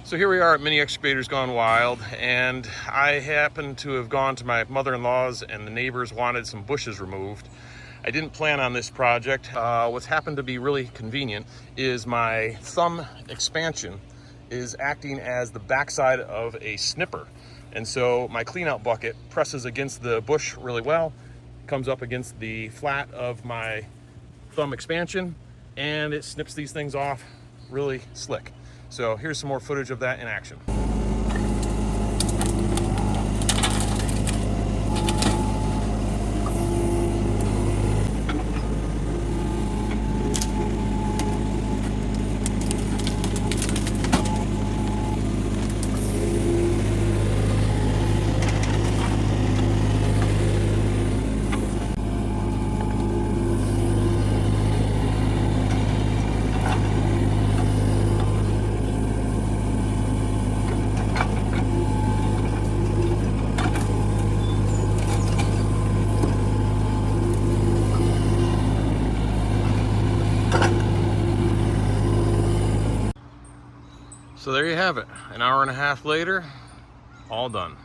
So here we are at Mini Excavators Gone Wild, and I happened to have gone to my mother-in-law's and the neighbors wanted some bushes removed. I didn't plan on this project. What's happened to be really convenient is my thumb expansion is acting as the backside of a snipper. And so my cleanout bucket presses against the bush really well, comes up against the flat of my thumb expansion, and it snips these things off really slick. So here's some more footage of that in action. So there you have it. An hour and a half later, all done.